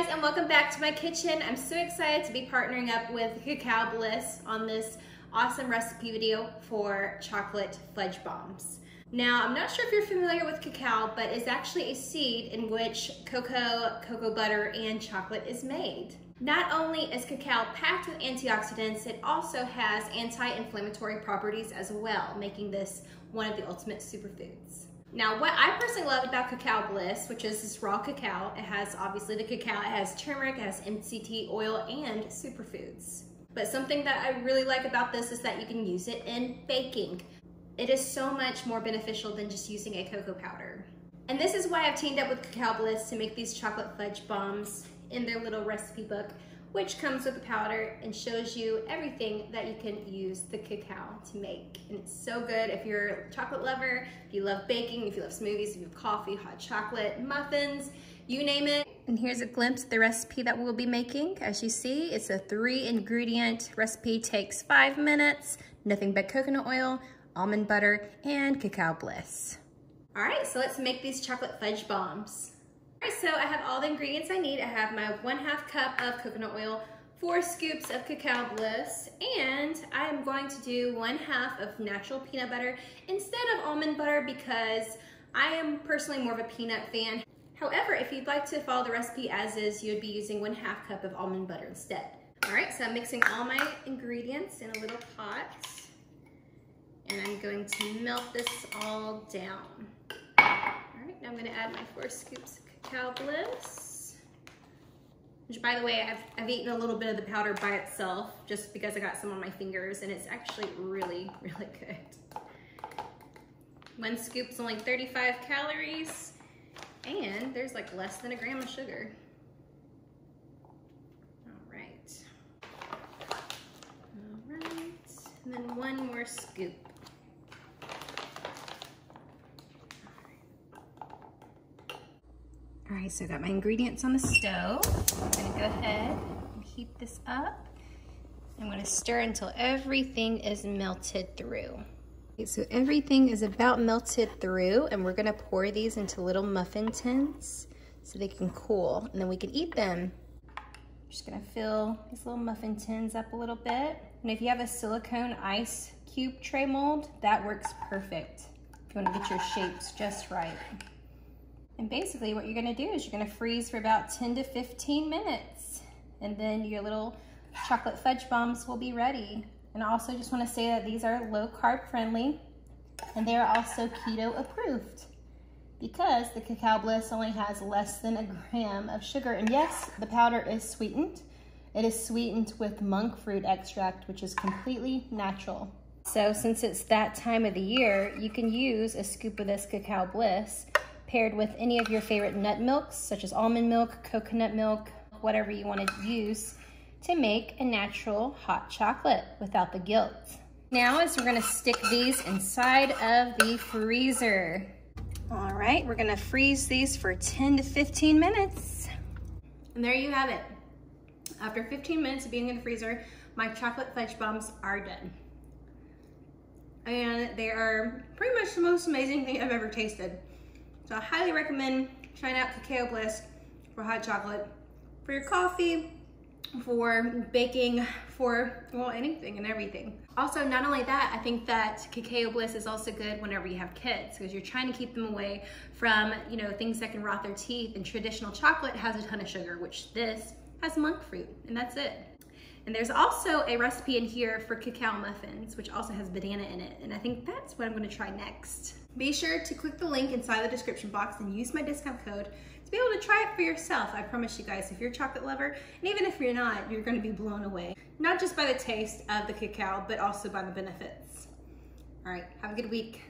guys, and welcome back to my kitchen. I'm so excited to be partnering up with Cacao Bliss on this awesome recipe video for chocolate fudge bombs. Now, I'm not sure if you're familiar with cacao, but it's actually a seed in which cocoa butter, and chocolate is made. Not only is cacao packed with antioxidants, it also has anti-inflammatory properties as well, making this one of the ultimate superfoods. Now, what I personally love about Cacao Bliss, which is this raw cacao, it has obviously the cacao, it has turmeric, it has MCT oil, and superfoods. But something that I really like about this is that you can use it in baking. It is so much more beneficial than just using a cocoa powder. And this is why I've teamed up with Cacao Bliss to make these chocolate fudge bombs in their little recipe book, which comes with the powder and shows you everything that you can use the cacao to make. And it's so good if you're a chocolate lover, if you love baking, if you love smoothies, if you have coffee, hot chocolate, muffins, you name it. And here's a glimpse of the recipe that we'll be making. As you see, it's a 3-ingredient recipe, takes 5 minutes, nothing but coconut oil, almond butter, and Cacao Bliss. All right, so let's make these chocolate fudge bombs. All right, so I have all the ingredients I need. I have my 1/2 cup of coconut oil, 4 scoops of Cacao Bliss, and I am going to do 1/2 of natural peanut butter instead of almond butter because I am personally more of a peanut fan. However, if you'd like to follow the recipe as is, you'd be using 1/2 cup of almond butter instead. All right, so I'm mixing all my ingredients in a little pot, and I'm going to melt this all down. All right, now I'm gonna add my 4 scoops of Cacao Bliss, which, by the way, I've eaten a little bit of the powder by itself just because I got some on my fingers, and it's actually really, really good. 1 scoop is only 35 calories, and there's like less than a gram of sugar. All right, and then 1 more scoop. All right, so I got my ingredients on the stove. I'm gonna go ahead and heat this up. I'm gonna stir until everything is melted through. Okay, so everything is about melted through, and we're gonna pour these into little muffin tins so they can cool, and then we can eat them. Just gonna fill these little muffin tins up a little bit. And if you have a silicone ice cube tray mold, that works perfect if you wanna get your shapes just right. And basically what you're gonna do is you're gonna freeze for about 10 to 15 minutes. And then your little chocolate fudge bombs will be ready. And I also just wanna say that these are low carb friendly, and they are also keto approved because the Cacao Bliss only has less than a gram of sugar. And yes, the powder is sweetened. It is sweetened with monk fruit extract, which is completely natural. So since it's that time of the year, you can use a scoop of this Cacao Bliss paired with any of your favorite nut milks, such as almond milk, coconut milk, whatever you want to use, to make a natural hot chocolate without the guilt. Now is we're gonna stick these inside of the freezer. All right, we're gonna freeze these for 10 to 15 minutes. And there you have it. After 15 minutes of being in the freezer, my chocolate fudge bombs are done. And they are pretty much the most amazing thing I've ever tasted. So I highly recommend trying out Cacao Bliss for hot chocolate, for your coffee, for baking, for, well, anything and everything. Also, not only that, I think that Cacao Bliss is also good whenever you have kids because you're trying to keep them away from, you know, things that can rot their teeth, and traditional chocolate has a ton of sugar, which this has monk fruit, and that's it. And there's also a recipe in here for cacao muffins, which also has banana in it. And I think that's what I'm gonna try next. Be sure to click the link inside the description box and use my discount code to be able to try it for yourself. I promise you guys, if you're a chocolate lover, and even if you're not, you're gonna be blown away. Not just by the taste of the cacao, but also by the benefits. All right, have a good week.